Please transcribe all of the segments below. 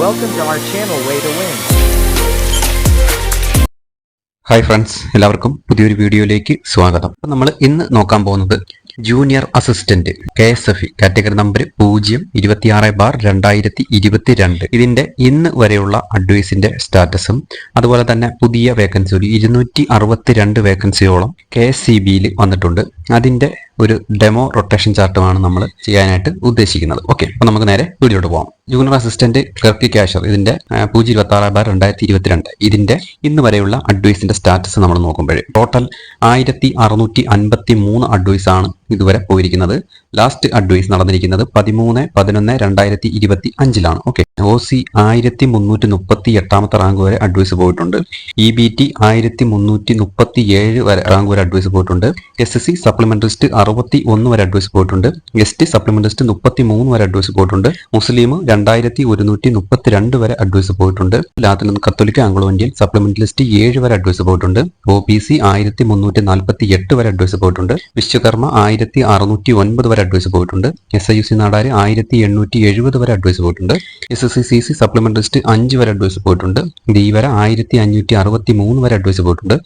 Welcome to our channel Way to Win. Hi friends, എല്ലാവർക്കും പുതിയൊരു വീഡിയോയിലേക്ക് സ്വാഗതം. അപ്പോൾ നമ്മൾ ഇന്ന് നോക്കാൻ പോകുന്നത് junior assistant KSFE category number 026/2022 ഇതിന്റെ ഇന്ന് വരെയുള്ള അഡ്വൈസിന്റെ സ്റ്റാറ്റസും അതുപോലെ തന്നെ പുതിയ വേക്കൻസി ഒരു 262 വേക്കൻസിയോളം KSCBയിൽ വന്നിട്ടുണ്ട്. അതിന്റെ ഒരു ഡെമോ റൊട്ടേഷൻ ചാർട്ടുമാണ് നമ്മൾ ചെയ്യാനായിട്ട് ഉദ്ദേശിക്കുന്നത്. ഓക്കെ, അപ്പോൾ നമുക്ക് നേരെ വീഡിയോട്ട് പോകാം. ജൂനിയർ അസിസ്റ്റന്റ് ക്ലർക്ക് ക്യാഷർ ഇതിന്റെ 026/2022 ഇതിന്റെ ഇന്ന് വരെയുള്ള അഡ്വൈസിന്റെ സ്റ്റാറ്റസ് നമ്മൾ നോക്കുമ്പോൾ ടോട്ടൽ 1653 അഡ്വൈസ് ആണ് ഇതുവരെ പോയിരിക്കുന്നത്. ലാസ്റ്റ് അഡ്വൈസ് നടന്നിരിക്കുന്നത് 13/11/2025 ഓക്കെ. OC 1338 റാങ്ക് വരെ അഡ്വൈസ് പോയിട്ടുണ്ട്. EBT 1337 വരെ റാങ്ക് വരെ അഡ്വൈസ് പോയിട്ടുണ്ട്. SSC സപ്ലിമെന്ററി ലിസ്റ്റ് 61 വരെ അഡ്വൈസ് പോയിട്ടുണ്ട്. ST സപ്ലിമെന്ററി ലിസ്റ്റ് 33 വരെ അഡ്വൈസ് പോയിട്ടുണ്ട്. മുസ്ലിം 2132 വരെ അഡ്വൈസ് പോയിട്ടുണ്ട്. ലാത്തിൻ കത്തോലിക്ക ആംഗ്ലോ ഇന്ത്യൻ സപ്ലിമെന്ററി ലിസ്റ്റ് 7 വരെ അഡ്വൈസ് പോയിട്ടുണ്ട്. OBC 1348 വരെ അഡ്വൈസ് പോയിട്ടുണ്ട്. വിശ്വകർമ്മ 1609 വരെ അഡ്വൈസ് പോയിട്ടുണ്ട്. SIUC നാടാര് 1870 വരെ അഡ്വൈസ് പോയിട്ടുണ്ട്. SSC സപ്ലിമെന്ററി ലിസ്റ്റ് 5 വരെ അഡ്വൈസ് പോയിട്ടുണ്ട്. ധീവര 1563 വരെ അഡ്വൈസ് പോയിട്ടുണ്ട്.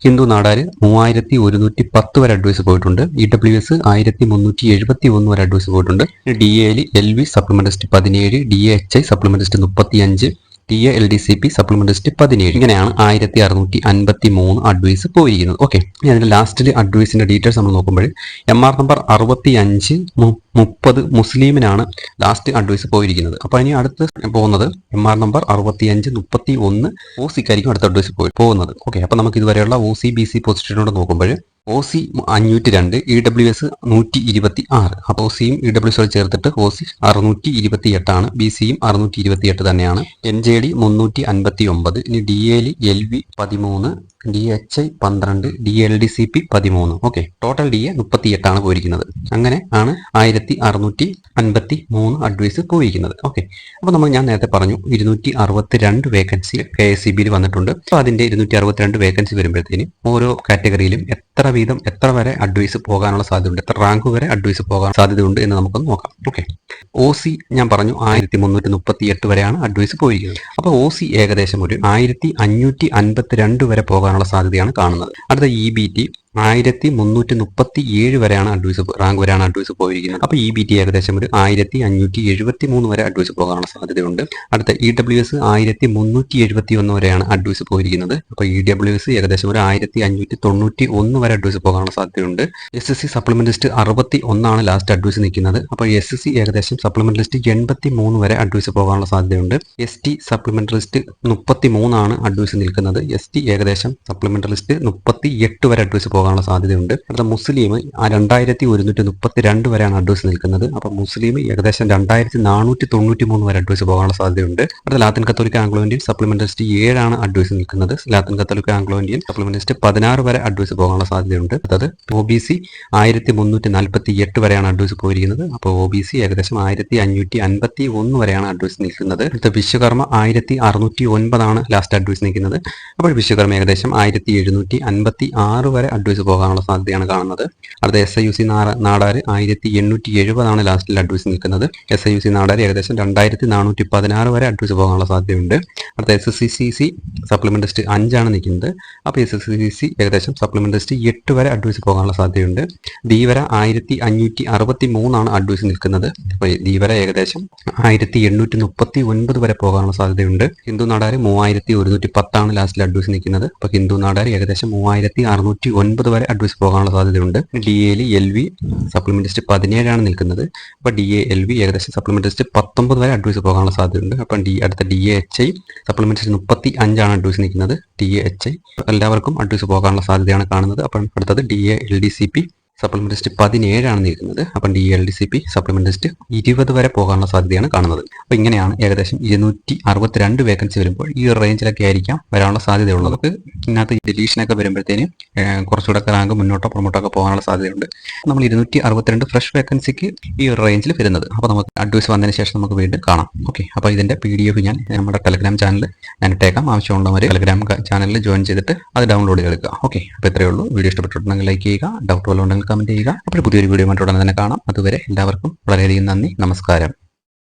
ഹിന്ദു നാടാര് 3110 വരെ അഡ്വൈസ് പോയിട്ടുണ്ട്. EWS 1371 വരെ അഡ്വൈസ് പോയിട്ടുണ്ട്. DAL LV supplementary list 17, DAHI supplementary list 35, TA LDCP supplement list 17. ഇങ്ങനെയാണ് 1653 അഡ്വൈസ് പോയിരിക്കുന്നത്. ഓക്കെ, ഇനി അതിന്റെ ലാസ്റ്റിൽ അഡ്വൈസിന്റെ ഡീറ്റെയിൽസ് നമ്മൾ നോക്കുമ്പോൾ MR നമ്പർ 6530 മുസ്ലിമിനാണ് ലാസ്റ്റ് അഡ്വൈസ് പോയിരിക്കുന്നത്. അപ്പോൾ ഇനി അടുത്ത് പോകുന്നത് MR നമ്പർ 6531 OCക്കായിരിക്കും അടുത്ത അഡ്വൈസ് പോകുന്നത്. ഓക്കെ, അപ്പോൾ നമുക്ക് ഇതുവരെയുള്ള OC BC പോസിറ്റീവിനോട് നോക്കുമ്പോൾ OC 502, EWS 126. അപ്പോൾ OCയും EWS ചേർത്തിട്ട് OC 628 ആണ്. BCയും 628 തന്നെയാണ്. NJD 359. ഇനി DAL LV 13, DHI 12, DLDCP 13. Okay, total DA 38 ആണ് പോയിരിക്കുന്നത്. അങ്ങനെ ആണ് 1653 അഡ്വൈസ് പോയിരിക്കുന്നത്. ഓക്കെ, അപ്പോൾ ഞാൻ നേരത്തെ പറഞ്ഞു 262 വേക്കൻസി KSCBയിൽ വന്നിട്ടുണ്ട്. അപ്പോൾ അതിന്റെ 262 വേക്കൻസി വരുമ്പോഴത്തേന് ഓരോ കാറ്റഗറിയിലും എത്ര വരെ അഡ്വൈസ് പോകാനുള്ള സാധ്യതയുണ്ട്, എത്ര റാങ്ക് വരെ അഡ്വൈസ് പോകാൻ സാധ്യതയുണ്ട് എന്ന് നമുക്കൊന്ന് നോക്കാം. ഓക്കെ, OC ഞാൻ പറഞ്ഞു 1338 വരെയാണ് അഡ്വൈസ് പോയിരിക്കുന്നത്. അപ്പോൾ OC ഏകദേശം ഒരു 1552 വരെ പോകാനുള്ള സാധ്യതയാണ് കാണുന്നത്. അടുത്ത EBT 1337 വരെയാണ് അഡ്വൈസ് റാങ്ക് വരെയാണ് അഡ്വൈസ് പോയിരിക്കുന്നത്. അപ്പോൾ EBT ഏകദേശം ഒരു 1573 വരെ അഡ്വൈസ് പോകാനുള്ള സാധ്യതയുണ്ട്. അടുത്ത EWS 1371 വരെയാണ് അഡ്വൈസ് പോയിരിക്കുന്നത്. അപ്പോൾ EWS ഏകദേശം ഒരു 1591 വരെ അഡ്വൈസ് പോകാനുള്ള സാധ്യതയുണ്ട്. SSC സപ്ലിമെന്റ് ലിസ്റ്റ് 61 ആണ് ലാസ്റ്റ് അഡ്വൈസ് നിൽക്കുന്നത്. അപ്പോൾ SSC ഏകദേശം സപ്ലിമെന്റ് ലിസ്റ്റ് 83 വരെ അഡ്വൈസ് പോകാനുള്ള സാധ്യതയുണ്ട്. ST സപ്ലിമെന്റ് ലിസ്റ്റ് 33 ആണ് അഡ്വൈസ് നിൽക്കുന്നത്. ST ഏകദേശം സപ്ലിമെന്റ് ലിസ്റ്റ് 38 വരെ അഡ്വൈസ് പോകാനുള്ള സാധ്യതയുണ്ട്. അടുത്ത മുസ്ലിം 2132 വരെയാണ് അഡ്വൈസ് നിൽക്കുന്നത്. അപ്പോൾ മുസ്ലിം ഏകദേശം 2493 വരെ അഡ്വൈസ് പോകാനുള്ള സാധ്യതയുണ്ട്. അടുത്ത ലാത്തിൻ കത്തോലിക്ക ആംഗ്ലോ ഇന്ത്യൻ സപ്ലിമെന്റ് ലിസ്റ്റ് 7 ആണ് അഡ്വൈസ് നിൽക്കുന്നത്. ലാത്തിൻ കത്തോലിക്ക ആംഗ്ലോ ഇന്ത്യൻ സപ്ലിമെന്റ് ലിസ്റ്റ് 16 വരെ അഡ്വൈസ് പോകാനുള്ള സാധ്യതയുണ്ട്. അതായത് OBC 1348 വരെയാണ് അഡ്വൈസ് പോയിരിക്കുന്നത്. അപ്പോൾ OBC ഏകദേശം 1551 വരെയാണ് അഡ്വൈസ് നിൽക്കുന്നത്. അടുത്ത വിശ്വകർമ്മ 1609 ആണ് ലാസ്റ്റ് അഡ്വൈസ് നിൽക്കുന്നത്. അപ്പോൾ വിശ്വകർമ്മ ഏകദേശം 1756 വരെ അഡ്വൈസ് പോകാനുള്ള സാധ്യതയാണ് കാണുന്നത്. അടുത്ത SIUC നാടാര് 1870 ആണ് ലാസ്റ്റിൽ അഡ്വൈസ് നിൽക്കുന്നത്. SIUC നാടാര് ഏകദേശം 2416 വരെ അഡ്വൈസ് പോകാനുള്ള സാധ്യതയുണ്ട്. അടുത്ത SSCC സപ്ലിമെന്റ് ലിസ്റ്റ് 5 ആണ് നിൽക്കുന്നത്. അപ്പോൾ SSCC ഏകദേശം സപ്ലിമെന്റ് ലിസ്റ്റ് 8 വരെ അഡ്വൈസ് പോകാനുള്ള സാധ്യതയുണ്ട്. ധീവര 1563 ആണ് അഡ്വൈസ് നിൽക്കുന്നത്. അപ്പോൾ ധീവര ഏകദേശം 1839 വരെ പോകാനുള്ള സാധ്യതയുണ്ട്. ഹിന്ദു നാടാര് 3110 ആണ് ലാസ്റ്റിൽ അഡ്വൈസ് നിൽക്കുന്നത്. അപ്പോൾ ഹിന്ദു നാടാര് ഏകദേശം 3609 വരെ അഡ്വൈസ് പോകാനുള്ള സാധ്യതയുണ്ട്. DAL LV സപ്ലിമെന്റ് ലിസ്റ്റ് 17 ആണ് നിൽക്കുന്നത്. അപ്പോൾ DALV ഏകദേശം സപ്ലിമെന്റ് ലിസ്റ്റ് 19 വരെ അഡ്വൈസ് പോകാനുള്ള സാധ്യതയുണ്ട്. അപ്പം അടുത്ത DAHI സപ്ലിമെന്റ് ലിസ്റ്റ് 35 ആണ് അഡ്വൈസ് നിൽക്കുന്നത്. DAHI എല്ലാവർക്കും അഡ്വൈസ് പോകാനുള്ള സാധ്യതയാണ് കാണുന്നത്. അപ്പം അടുത്തത് DA LDCP സപ്ലിമെന്റ് ലിസ്റ്റ് 17 ആണ് നിൽക്കുന്നത്. അപ്പം DLDCP സപ്ലിമെന്റ് ലിസ്റ്റ് 20 വരെ പോകാനുള്ള സാധ്യതയാണ് കാണുന്നത്. അപ്പോൾ ഇങ്ങനെയാണ് ഏകദേശം 262 വേക്കൻസി വരുമ്പോൾ ഈ ഒരു റേഞ്ചിലൊക്കെ ആയിരിക്കാം വരാനുള്ള സാധ്യതയുള്ളത്. ഇതിനകത്ത് ഡിലീഷനൊക്കെ വരുമ്പോഴത്തേന് കുറച്ചുകൂടെ റാങ്ക് മുന്നോട്ടോ പ്രൊമോട്ടൊക്കെ പോകാനുള്ള സാധ്യതയുണ്ട്. നമ്മൾ 262 ഫ്രഷ് വേക്കൻസിക്ക് ഈ ഒരു റേഞ്ചിൽ വരുന്നത്. അപ്പോൾ നമുക്ക് അഡ്വൈസ് വന്നതിന് ശേഷം നമുക്ക് വീണ്ടും കാണാം. ഓക്കെ, അപ്പോൾ ഇതിന്റെ PDF ഞാൻ നമ്മുടെ ടെലഗ്രാം ചാനലിൽ ഞാൻ ഇട്ടേക്കാം. ആവശ്യമുള്ളവർ ടെലഗ്രാം ചാനലിൽ ജോയിൻ ചെയ്തിട്ട് അത് ഡൗൺലോഡ് ചെയ്തെടുക്കുക. ഓക്കെ, അപ്പോൾ ഇത്രയേ ഉള്ളൂ. വീഡിയോ ഇഷ്ടപ്പെട്ടിട്ടുണ്ടെങ്കിൽ ലൈക്ക് ചെയ്യുക, ഡൗട്ട് വല്ലതും ഉണ്ടെങ്കിൽ കമന്റ് ചെയ്യുക. അപ്പോൾ പുതിയൊരു വീഡിയോ ഉടനെ തന്നെ കാണാം. അതുവരെ എല്ലാവർക്കും വളരെയധികം നന്ദി, നമസ്കാരം.